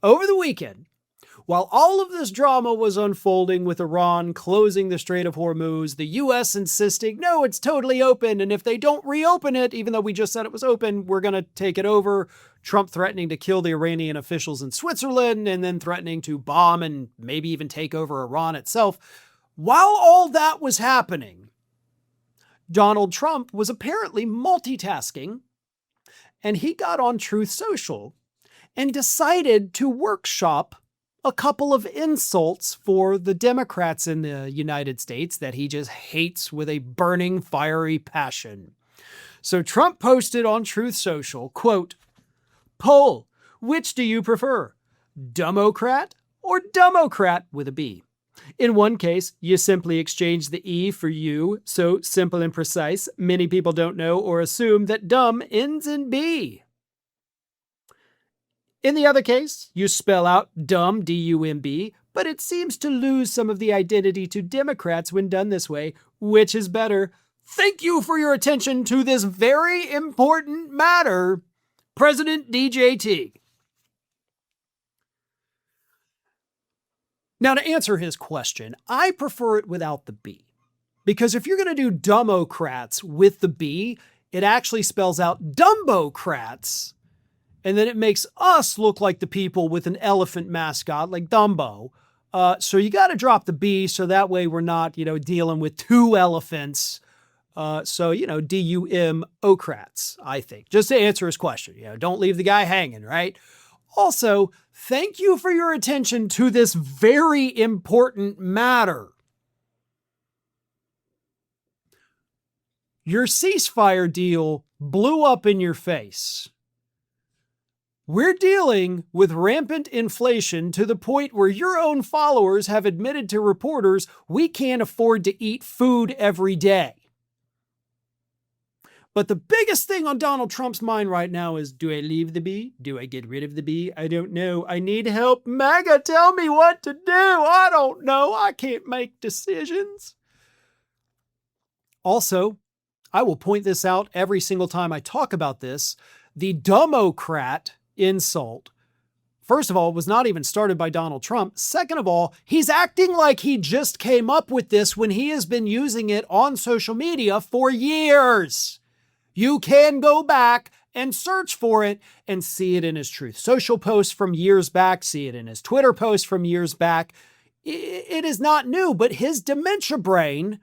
over the weekend, while all of this drama was unfolding with Iran closing the Strait of Hormuz, the U.S. insisting, no, it's totally open, and if they don't reopen it, even though we just said it was open, we're going to take it over. Trump threatening to kill the Iranian officials in Switzerland, and then threatening to bomb and maybe even take over Iran itself. While all that was happening, Donald Trump was apparently multitasking, and he got on Truth Social and decided to workshop a couple of insults for the Democrats in the United States that he just hates with a burning, fiery passion. So Trump posted on Truth Social, quote, "Poll, which do you prefer, Dummocrat or Dummocrat with a B? In one case, you simply exchange the E for U, so simple and precise, many people don't know or assume that dumb ends in B. In the other case, you spell out dumb, D-U-M-B, but it seems to lose some of the identity to Democrats when done this way. Which is better? Thank you for your attention to this very important matter, President DJT." Now, to answer his question, I prefer it without the B. Because if you're going to do Dummocrats with the B, it actually spells out Dumbocrats. And then it makes us look like the people with an elephant mascot like Dumbo. So you got to drop the B so that way we're not, dealing with two elephants. So, D-U-M-ocrats, I think. Just to answer his question, don't leave the guy hanging, right? Also, thank you for your attention to this very important matter. Your ceasefire deal blew up in your face. We're dealing with rampant inflation to the point where your own followers have admitted to reporters we can't afford to eat food every day. But the biggest thing on Donald Trump's mind right now is, do I leave the B? Do I get rid of the B? I don't know. I need help. MAGA, tell me what to do. I don't know. I can't make decisions. Also, I will point this out every single time I talk about this. The Dummocrat insult, first of all, was not even started by Donald Trump. Second of all, he's acting like he just came up with this when he has been using it on social media for years. You can go back and search for it and see it in his Truth Social posts from years back, see it in his Twitter posts from years back. It is not new, but his dementia brain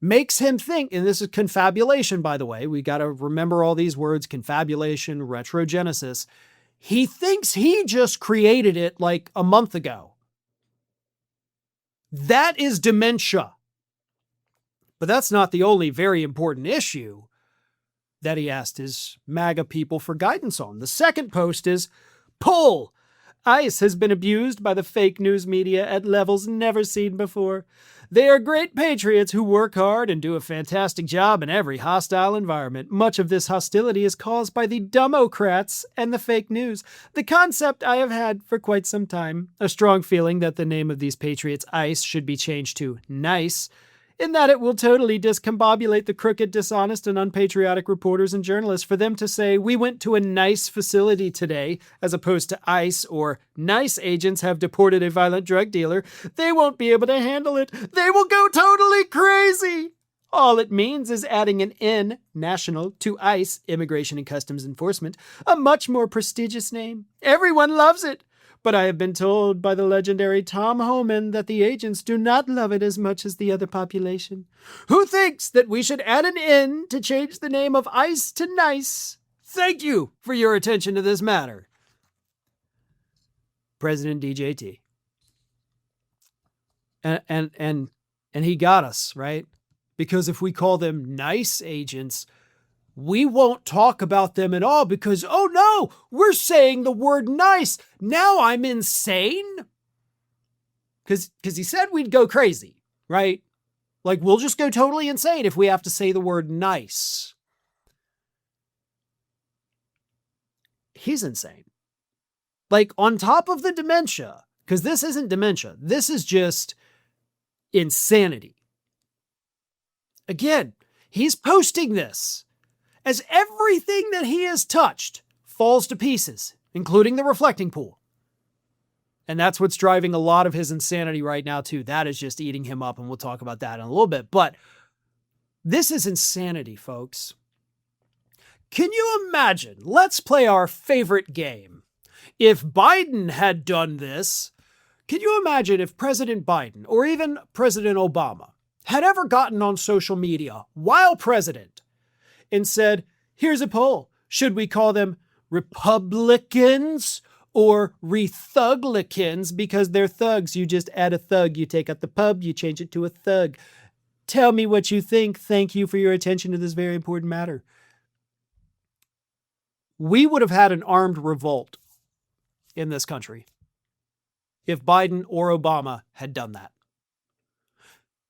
makes him think, and this is confabulation, by the way. We got to remember all these words, confabulation, retrogenesis. He thinks he just created it like a month ago. That is dementia. But that's not the only very important issue that he asked his MAGA people for guidance on. The second post is, "Poll, ICE has been abused by the fake news media at levels never seen before. They are great patriots who work hard and do a fantastic job in every hostile environment. Much of this hostility is caused by the Dummocrats and the fake news. The concept I have had for quite some time, a strong feeling that the name of these patriots, ICE, should be changed to NICE, in that it will totally discombobulate the crooked, dishonest, and unpatriotic reporters and journalists for them to say, we went to a nice facility today, as opposed to ICE or nice agents have deported a violent drug dealer. They won't be able to handle it. They will go totally crazy. All it means is adding an N, national, to ICE, Immigration and Customs Enforcement, a much more prestigious name. Everyone loves it. But I have been told by the legendary Tom Homan that the agents do not love it as much as the other population. Who thinks that we should add an N to change the name of ICE to NICE? Thank you for your attention to this matter. President DJT. And he got us, right? Because if we call them NICE agents, we won't talk about them at all because, oh no, we're saying the word nice. Now I'm insane? Because he said we'd go crazy, right? Like, we'll just go totally insane if we have to say the word nice. He's insane. Like, on top of the dementia, because this isn't dementia, this is just insanity. Again, he's posting this as everything that he has touched falls to pieces, including the reflecting pool. And that's what's driving a lot of his insanity right now, too. That is just eating him up, and we'll talk about that in a little bit. But this is insanity, folks. Can you imagine? Let's play our favorite game. If Biden had done this, can you imagine if President Biden or even President Obama had ever gotten on social media while president and said, here's a poll. Should we call them Republicans or Re-Thuglicans? Because they're thugs. You just add a thug. You take out the pub, you change it to a thug. Tell me what you think. Thank you for your attention to this very important matter. We would have had an armed revolt in this country if Biden or Obama had done that.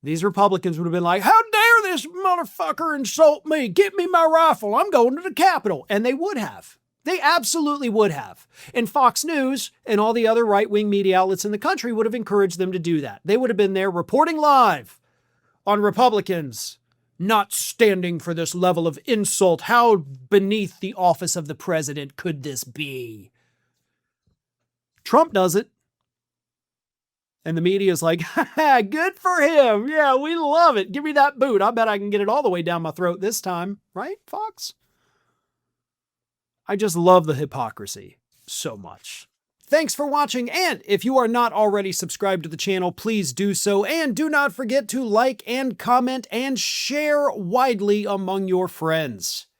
These Republicans would have been like, how dare this motherfucker insult me? Get me my rifle. I'm going to the Capitol. And they would have. They absolutely would have. And Fox News and all the other right-wing media outlets in the country would have encouraged them to do that. They would have been there reporting live on Republicans not standing for this level of insult. How beneath the office of the president could this be? Trump does it. And the media is like, ha, good for him. Yeah, we love it. Give me that boot. I bet I can get it all the way down my throat this time. Right, Fox? I just love the hypocrisy so much. Thanks for watching, and if you are not already subscribed to the channel, please do so, and do not forget to like and comment and share widely among your friends.